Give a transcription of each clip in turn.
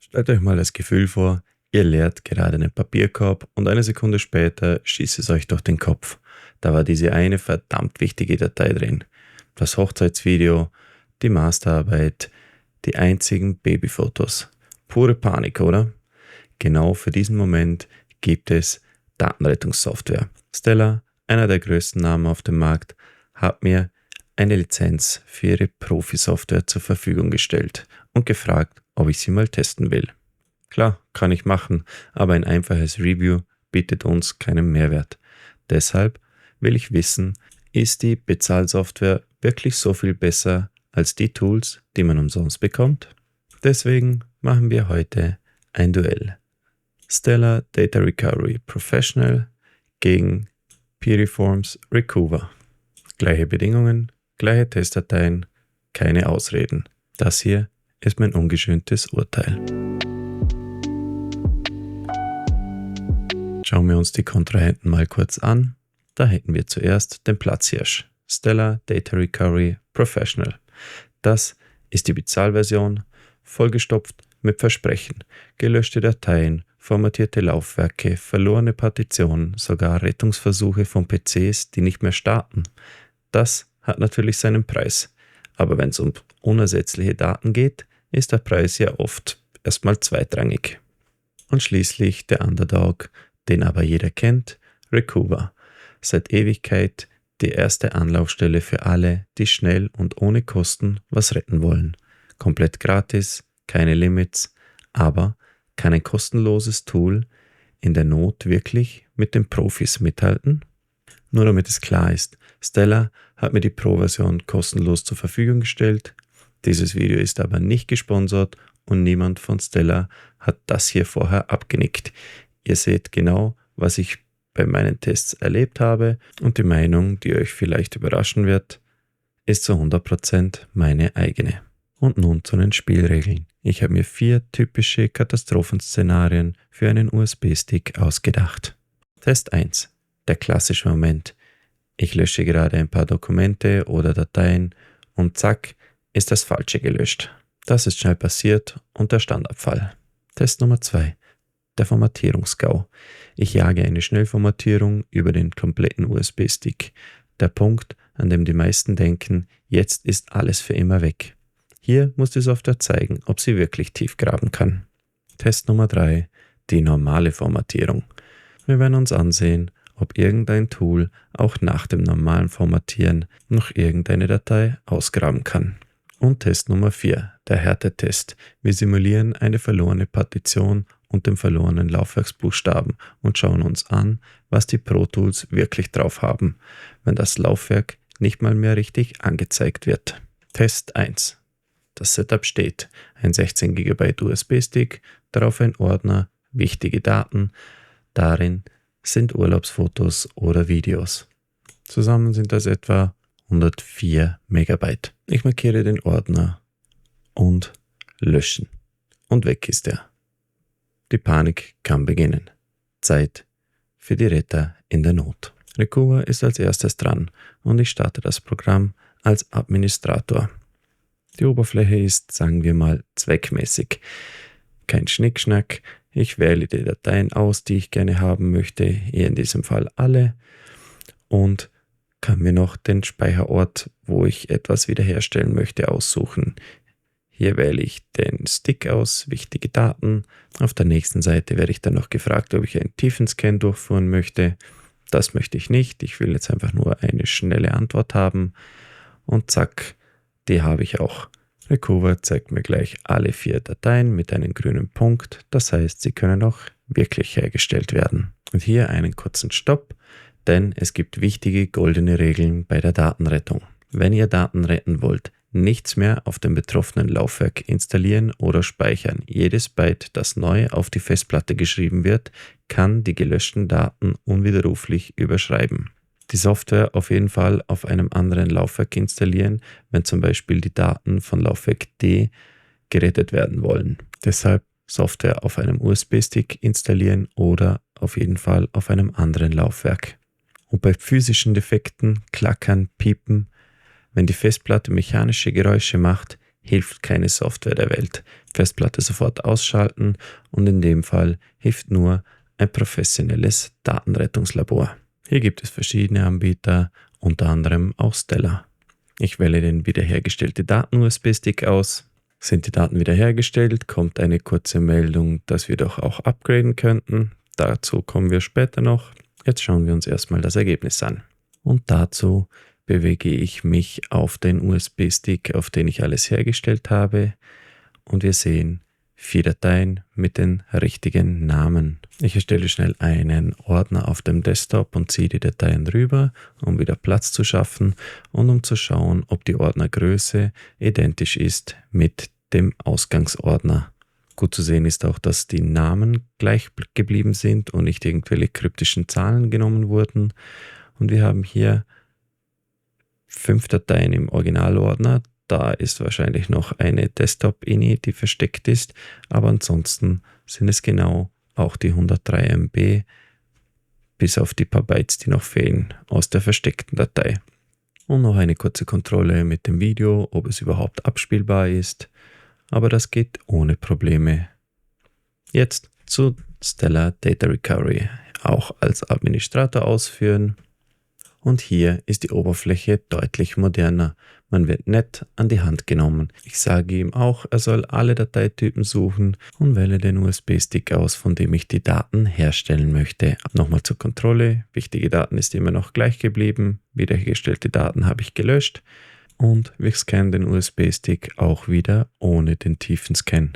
Stellt euch mal das Gefühl vor, ihr leert gerade einen Papierkorb und eine Sekunde später schießt es euch durch den Kopf. Da war diese eine verdammt wichtige Datei drin. Das Hochzeitsvideo, die Masterarbeit, die einzigen Babyfotos. Pure Panik, oder? Genau für diesen Moment gibt es Datenrettungssoftware. Stella, einer der größten Namen auf dem Markt, hat mir eine Lizenz für ihre Profi-Software zur Verfügung gestellt und gefragt, ob ich sie mal testen will. Klar, kann ich machen, aber ein einfaches Review bietet uns keinen Mehrwert. Deshalb will ich wissen, ist die Bezahlsoftware wirklich so viel besser als die Tools, die man umsonst bekommt? Deswegen machen wir heute ein Duell. Stella Data Recovery Professional gegen Piriform's Recuva. Gleiche Bedingungen, gleiche Testdateien, keine Ausreden. Das hier ist mein ungeschöntes Urteil. Schauen wir uns die Kontrahenten mal kurz an. Da hätten wir zuerst den Platzhirsch, Stella Data Recovery Professional. Das ist die Bezahlversion, vollgestopft mit Versprechen, gelöschte Dateien, formatierte Laufwerke, verlorene Partitionen, sogar Rettungsversuche von PCs, die nicht mehr starten. Das hat natürlich seinen Preis, aber wenn es um unersetzliche Daten geht, ist der Preis ja oft erstmal zweitrangig. Und schließlich der Underdog, den aber jeder kennt, Recuva. Seit Ewigkeit die erste Anlaufstelle für alle, die schnell und ohne Kosten was retten wollen. Komplett gratis, keine Limits, aber kann ein kostenloses Tool in der Not wirklich mit den Profis mithalten? Nur damit es klar ist, Stella hat mir die Pro-Version kostenlos zur Verfügung gestellt. Dieses Video ist aber nicht gesponsert und niemand von Stella hat das hier vorher abgenickt. Ihr seht genau, was ich bei meinen Tests erlebt habe und die Meinung, die euch vielleicht überraschen wird, ist zu 100% meine eigene. Und nun zu den Spielregeln. Ich habe mir 4 typische Katastrophenszenarien für einen USB-Stick ausgedacht. Test 1. Der klassische Moment. Ich lösche gerade ein paar Dokumente oder Dateien und zack, ist das Falsche gelöscht. Das ist schnell passiert und der Standardfall. Test Nummer 2. Der Formatierungsgau. Ich jage eine Schnellformatierung über den kompletten USB-Stick. Der Punkt, an dem die meisten denken, jetzt ist alles für immer weg. Hier muss die Software zeigen, ob sie wirklich tief graben kann. Test Nummer 3. Die normale Formatierung. Wir werden uns ansehen, ob irgendein Tool auch nach dem normalen Formatieren noch irgendeine Datei ausgraben kann. Und Test Nummer 4. Der Härtetest. Wir simulieren eine verlorene Partition und den verlorenen Laufwerksbuchstaben und schauen uns an, was die Pro Tools wirklich drauf haben, wenn das Laufwerk nicht mal mehr richtig angezeigt wird. Test 1. Das Setup steht. Ein 16 GB USB-Stick, darauf ein Ordner, wichtige Daten. Darin sind Urlaubsfotos oder Videos. Zusammen sind das etwa 104 Megabyte. Ich markiere den Ordner und löschen. Und weg ist er. Die Panik kann beginnen. Zeit für die Retter in der Not. Recuva ist als erstes dran und ich starte das Programm als Administrator. Die Oberfläche ist, sagen wir mal, zweckmäßig. Kein Schnickschnack. Ich wähle die Dateien aus, die ich gerne haben möchte, hier in diesem Fall alle, und kann mir noch den Speicherort, wo ich etwas wiederherstellen möchte, aussuchen. Hier wähle ich den Stick aus, wichtige Daten. Auf der nächsten Seite werde ich dann noch gefragt, ob ich einen Tiefenscan durchführen möchte. Das möchte ich nicht. Ich will jetzt einfach nur eine schnelle Antwort haben. Und zack, die habe ich auch. Recuva zeigt mir gleich alle 4 Dateien mit einem grünen Punkt. Das heißt, sie können auch wirklich hergestellt werden. Und hier einen kurzen Stopp, denn es gibt wichtige goldene Regeln bei der Datenrettung. Wenn ihr Daten retten wollt, nichts mehr auf dem betroffenen Laufwerk installieren oder speichern. Jedes Byte, das neu auf die Festplatte geschrieben wird, kann die gelöschten Daten unwiderruflich überschreiben. Die Software auf jeden Fall auf einem anderen Laufwerk installieren, wenn zum Beispiel die Daten von Laufwerk D gerettet werden wollen. Deshalb Software auf einem USB-Stick installieren oder auf jeden Fall auf einem anderen Laufwerk. Und bei physischen Defekten, Klackern, Piepen, wenn die Festplatte mechanische Geräusche macht, hilft keine Software der Welt. Festplatte sofort ausschalten und in dem Fall hilft nur ein professionelles Datenrettungslabor. Hier gibt es verschiedene Anbieter, unter anderem auch Stellar. Ich wähle den wiederhergestellte Daten-USB-Stick aus. Sind die Daten wiederhergestellt, kommt eine kurze Meldung, dass wir doch auch upgraden könnten. Dazu kommen wir später noch. Jetzt schauen wir uns erstmal das Ergebnis an. Und dazu bewege ich mich auf den USB-Stick, auf den ich alles hergestellt habe. Und wir sehen 4 Dateien mit den richtigen Namen. Ich erstelle schnell einen Ordner auf dem Desktop und ziehe die Dateien rüber, um wieder Platz zu schaffen und um zu schauen, ob die Ordnergröße identisch ist mit dem Ausgangsordner. Gut zu sehen ist auch, dass die Namen gleich geblieben sind und nicht irgendwelche kryptischen Zahlen genommen wurden. Und wir haben hier 5 Dateien im Originalordner. Da ist wahrscheinlich noch eine Desktop-INI, die versteckt ist, aber ansonsten sind es genau auch die 103 MB, bis auf die paar Bytes, die noch fehlen, aus der versteckten Datei. Und noch eine kurze Kontrolle mit dem Video, ob es überhaupt abspielbar ist, aber das geht ohne Probleme. Jetzt zu Stellar Data Recovery, auch als Administrator ausführen. Und hier ist die Oberfläche deutlich moderner. Man wird nett an die Hand genommen. Ich sage ihm auch, er soll alle Dateitypen suchen und wähle den USB-Stick aus, von dem ich die Daten herstellen möchte. Nochmal zur Kontrolle. Wichtige Daten ist immer noch gleich geblieben. Wiederhergestellte Daten habe ich gelöscht. Und wir scannen den USB-Stick auch wieder ohne den tiefen Scan.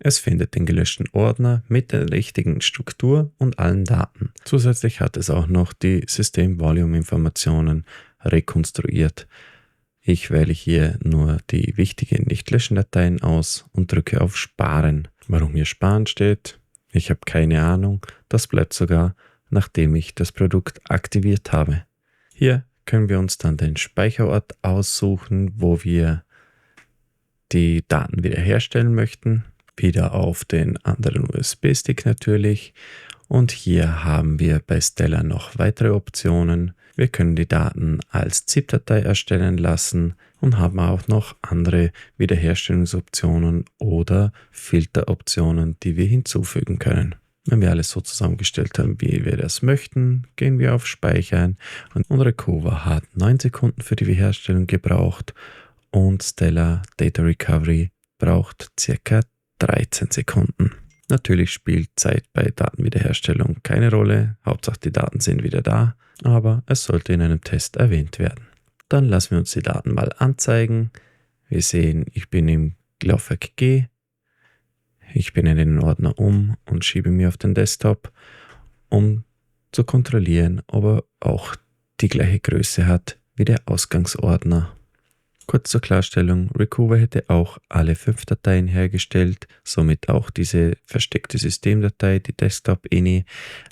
Es findet den gelöschten Ordner mit der richtigen Struktur und allen Daten. Zusätzlich hat es auch noch die System-Volume-Informationen rekonstruiert. Ich wähle hier nur die wichtigen Nicht-Löschen-Dateien aus und drücke auf Sparen. Warum hier Sparen steht, ich habe keine Ahnung. Das bleibt sogar, nachdem ich das Produkt aktiviert habe. Hier können wir uns dann den Speicherort aussuchen, wo wir die Daten wiederherstellen möchten. Wieder auf den anderen USB-Stick natürlich. Und hier haben wir bei Stellar noch weitere Optionen. Wir können die Daten als ZIP-Datei erstellen lassen und haben auch noch andere Wiederherstellungsoptionen oder Filteroptionen, die wir hinzufügen können. Wenn wir alles so zusammengestellt haben, wie wir das möchten, gehen wir auf Speichern und Recover hat 9 Sekunden für die Wiederherstellung gebraucht und Stellar Data Recovery braucht ca. 13 Sekunden. Natürlich spielt Zeit bei Datenwiederherstellung keine Rolle, Hauptsache die Daten sind wieder da, aber es sollte in einem Test erwähnt werden. Dann lassen wir uns die Daten mal anzeigen. Wir sehen, ich bin im Laufwerk G, ich bin in den Ordner und schiebe mir auf den Desktop, um zu kontrollieren, ob er auch die gleiche Größe hat wie der Ausgangsordner. Kurz zur Klarstellung, Recover hätte auch alle 5 Dateien hergestellt, somit auch diese versteckte Systemdatei, die Desktop-INI.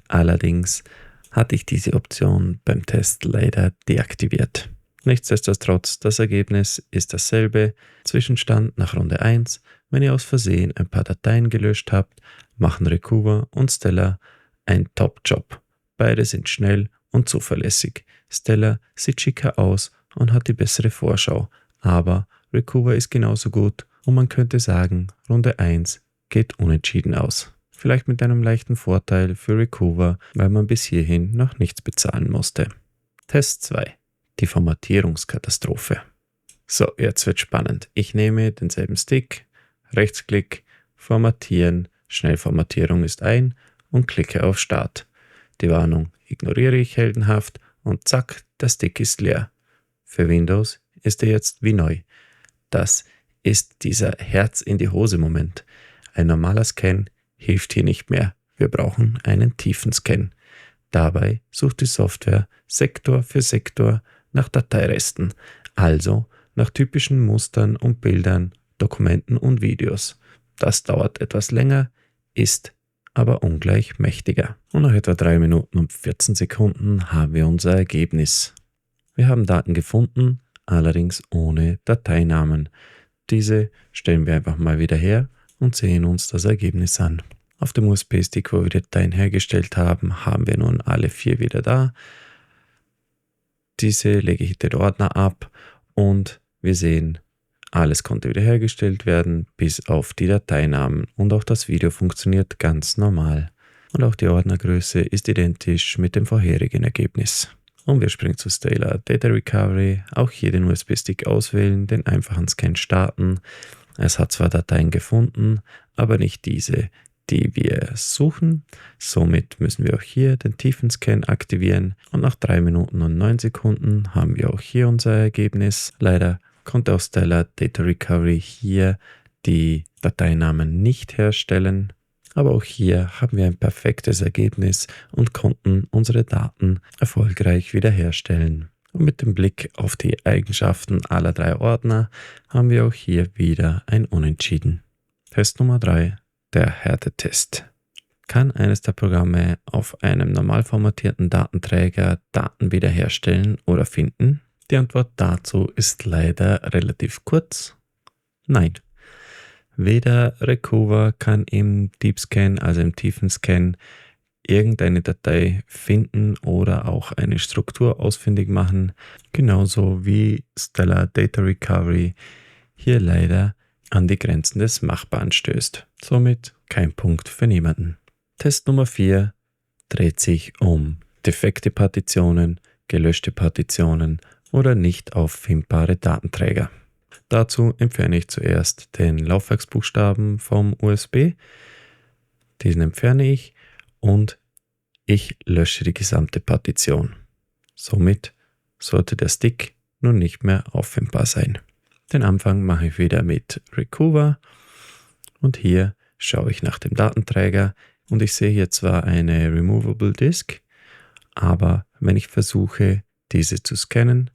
Allerdings hatte ich diese Option beim Test leider deaktiviert. Nichtsdestotrotz, das Ergebnis ist dasselbe. Zwischenstand nach Runde 1. Wenn ihr aus Versehen ein paar Dateien gelöscht habt, machen Recover und Stellar einen Top-Job. Beide sind schnell und zuverlässig. Stellar sieht schicker aus und hat die bessere Vorschau. Aber Recover ist genauso gut und man könnte sagen, Runde 1 geht unentschieden aus. Vielleicht mit einem leichten Vorteil für Recover, weil man bis hierhin noch nichts bezahlen musste. Test 2. Die Formatierungskatastrophe. So, jetzt wird spannend. Ich nehme denselben Stick, Rechtsklick, Formatieren, Schnellformatierung ist ein und klicke auf Start. Die Warnung ignoriere ich heldenhaft und zack, der Stick ist leer. Für Windows ist er jetzt wie neu. Das ist dieser Herz-in-die-Hose-Moment. Ein normaler Scan hilft hier nicht mehr. Wir brauchen einen tiefen Scan. Dabei sucht die Software Sektor für Sektor nach Dateiresten, also nach typischen Mustern und Bildern, Dokumenten und Videos. Das dauert etwas länger, ist aber ungleich mächtiger. Und nach etwa 3 Minuten und 14 Sekunden haben wir unser Ergebnis. Wir haben Daten gefunden, allerdings ohne Dateinamen. Diese stellen wir einfach mal wieder her und sehen uns das Ergebnis an. Auf dem USB-Stick, wo wir die Dateien hergestellt haben, haben wir nun alle 4 wieder da. Diese lege ich in den Ordner ab und wir sehen, Alles konnte wiederhergestellt werden, bis auf die Dateinamen, und auch das Video funktioniert ganz normal. Und auch die Ordnergröße ist identisch mit dem vorherigen Ergebnis. Und wir springen zu Stellar Data Recovery. Auch hier den USB-Stick auswählen, den einfachen Scan starten. Es hat zwar Dateien gefunden, aber nicht diese, die wir suchen. Somit müssen wir auch hier den Tiefenscan aktivieren. Und nach 3 Minuten und 9 Sekunden haben wir auch hier unser Ergebnis. Leider konnte auch Stellar Data Recovery hier die Dateinamen nicht herstellen. Aber auch hier haben wir ein perfektes Ergebnis und konnten unsere Daten erfolgreich wiederherstellen. Und mit dem Blick auf die Eigenschaften aller 3 Ordner haben wir auch hier wieder ein Unentschieden. Test Nummer 3, der Härtetest. Kann eines der Programme auf einem normal formatierten Datenträger Daten wiederherstellen oder finden? Die Antwort dazu ist leider relativ kurz. Nein. Weder Recuva kann im Deep Scan, also im Tiefenscan, irgendeine Datei finden oder auch eine Struktur ausfindig machen, genauso wie Stellar Data Recovery hier leider an die Grenzen des Machbaren stößt. Somit kein Punkt für niemanden. Test Nummer 4 dreht sich um defekte Partitionen, gelöschte Partitionen oder nicht auffindbare Datenträger. Dazu entferne ich zuerst den Laufwerksbuchstaben vom USB. Diesen entferne ich und ich lösche die gesamte Partition. Somit sollte der Stick nun nicht mehr auffindbar sein. Den Anfang mache ich wieder mit Recuva und hier schaue ich nach dem Datenträger und ich sehe hier zwar eine Removable Disk, aber wenn ich versuche, diese zu scannen,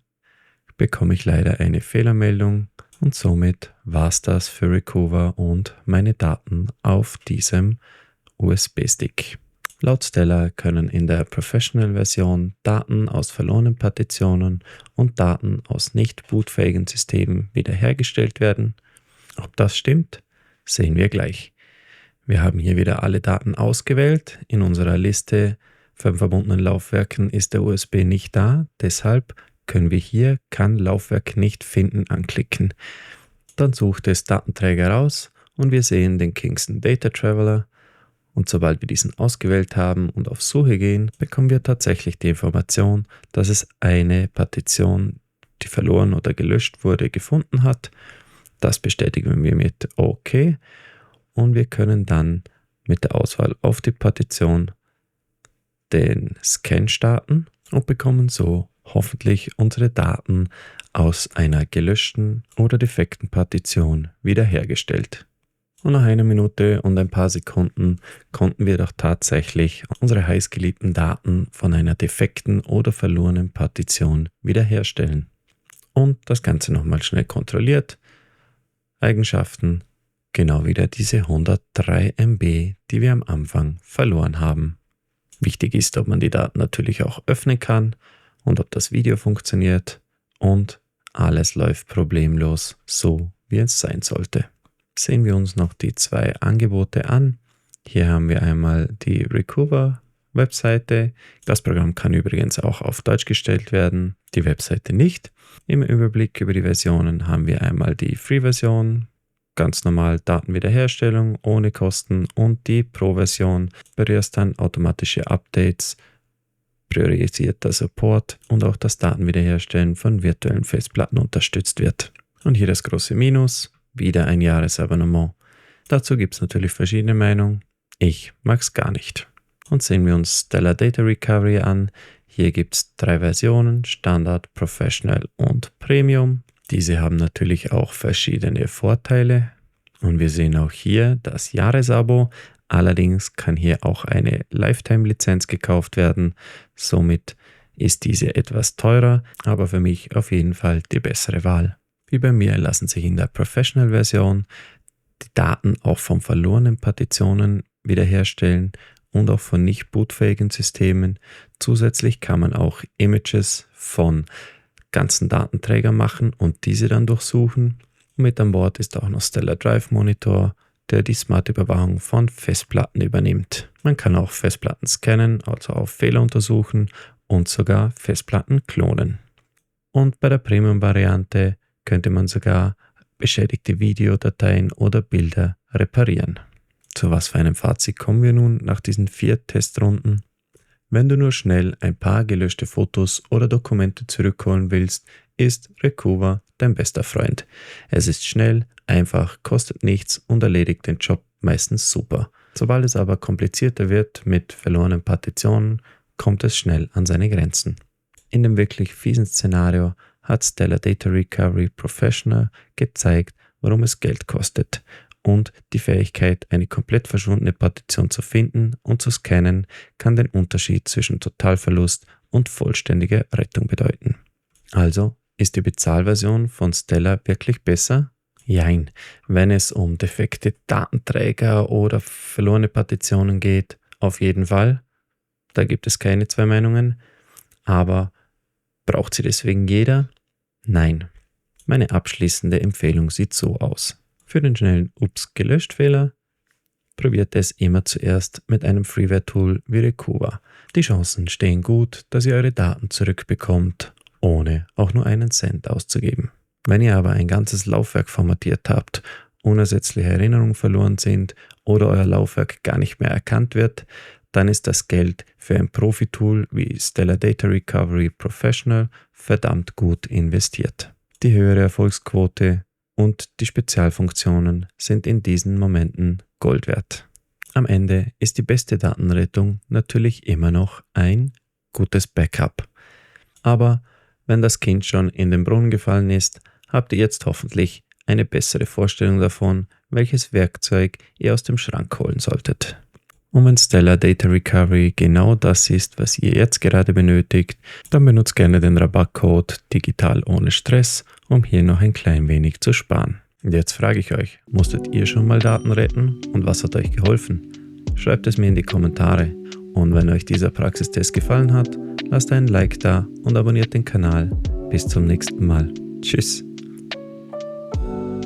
bekomme ich leider eine Fehlermeldung und somit war es das für Recuva und meine Daten auf diesem USB-Stick. Laut Stellar können in der Professional-Version Daten aus verlorenen Partitionen und Daten aus nicht bootfähigen Systemen wiederhergestellt werden. Ob das stimmt, sehen wir gleich. Wir haben hier wieder alle Daten ausgewählt. In unserer Liste von verbundenen Laufwerken ist der USB nicht da, deshalb können wir hier "Kann Laufwerk nicht finden" anklicken. Dann sucht es Datenträger raus und wir sehen den Kingston Data Traveler. Und sobald wir diesen ausgewählt haben und auf Suche gehen, bekommen wir tatsächlich die Information, dass es eine Partition, die verloren oder gelöscht wurde, gefunden hat. Das bestätigen wir mit OK und wir können dann mit der Auswahl auf die Partition den Scan starten und bekommen so hoffentlich unsere Daten aus einer gelöschten oder defekten Partition wiederhergestellt. Und nach 1 Minute und ein paar Sekunden konnten wir doch tatsächlich unsere heißgeliebten Daten von einer defekten oder verlorenen Partition wiederherstellen. Und das Ganze nochmal schnell kontrolliert. Eigenschaften, genau wieder diese 103 MB, die wir am Anfang verloren haben. Wichtig ist, ob man die Daten natürlich auch öffnen kann und ob das Video funktioniert und alles läuft problemlos, so wie es sein sollte. Sehen wir uns noch die 2 Angebote an. Hier haben wir einmal die Recuva Webseite. Das Programm kann übrigens auch auf Deutsch gestellt werden, die Webseite nicht. Im Überblick über die Versionen haben wir einmal die Free-Version, ganz normal Datenwiederherstellung ohne Kosten, und die Pro-Version, bei der es dann automatische Updates, priorisierter Support und auch das Datenwiederherstellen von virtuellen Festplatten unterstützt wird. Und hier das große Minus, wieder ein Jahresabonnement. Dazu gibt es natürlich verschiedene Meinungen. Ich mag es gar nicht. Und sehen wir uns Stellar Data Recovery an. Hier gibt es 3 Versionen, Standard, Professional und Premium. Diese haben natürlich auch verschiedene Vorteile. Und wir sehen auch hier das Jahresabo. Allerdings kann hier auch eine Lifetime-Lizenz gekauft werden. Somit ist diese etwas teurer, aber für mich auf jeden Fall die bessere Wahl. Wie bei mir lassen sich in der Professional-Version die Daten auch von verlorenen Partitionen wiederherstellen und auch von nicht bootfähigen Systemen. Zusätzlich kann man auch Images von ganzen Datenträgern machen und diese dann durchsuchen. Mit an Bord ist auch noch Stellar Drive Monitor, der die Smart-Überwachung von Festplatten übernimmt. Man kann auch Festplatten scannen, also auf Fehler untersuchen und sogar Festplatten klonen. Und bei der Premium-Variante könnte man sogar beschädigte Videodateien oder Bilder reparieren. Zu was für einem Fazit kommen wir nun nach diesen 4 Testrunden? Wenn du nur schnell ein paar gelöschte Fotos oder Dokumente zurückholen willst, ist Recuva dein bester Freund. Es ist schnell, einfach, kostet nichts und erledigt den Job meistens super. Sobald es aber komplizierter wird mit verlorenen Partitionen, kommt es schnell an seine Grenzen. In dem wirklich fiesen Szenario hat Stellar Data Recovery Professional gezeigt, warum es Geld kostet und die Fähigkeit, eine komplett verschwundene Partition zu finden und zu scannen, kann den Unterschied zwischen Totalverlust und vollständiger Rettung bedeuten. Also, ist die Bezahlversion von Stellar wirklich besser? Jein. Wenn es um defekte Datenträger oder verlorene Partitionen geht, auf jeden Fall. Da gibt es keine 2 Meinungen. Aber braucht sie deswegen jeder? Nein. Meine abschließende Empfehlung sieht so aus. Für den schnellen Ups-Gelöscht-Fehler probiert es immer zuerst mit einem Freeware-Tool wie Recuva. Die Chancen stehen gut, dass ihr eure Daten zurückbekommt, ohne auch nur einen Cent auszugeben. Wenn ihr aber ein ganzes Laufwerk formatiert habt, unersetzliche Erinnerungen verloren sind oder euer Laufwerk gar nicht mehr erkannt wird, dann ist das Geld für ein Profi-Tool wie Stellar Data Recovery Professional verdammt gut investiert. Die höhere Erfolgsquote und die Spezialfunktionen sind in diesen Momenten Gold wert. Am Ende ist die beste Datenrettung natürlich immer noch ein gutes Backup. Aber wenn das Kind schon in den Brunnen gefallen ist, habt ihr jetzt hoffentlich eine bessere Vorstellung davon, welches Werkzeug ihr aus dem Schrank holen solltet. Und wenn Stellar Data Recovery genau das ist, was ihr jetzt gerade benötigt, dann benutzt gerne den Rabattcode digital ohne Stress, um hier noch ein klein wenig zu sparen. Und jetzt frage ich euch, musstet ihr schon mal Daten retten und was hat euch geholfen? Schreibt es mir in die Kommentare. Und wenn euch dieser Praxistest gefallen hat, lasst einen Like da und abonniert den Kanal. Bis zum nächsten Mal. Tschüss.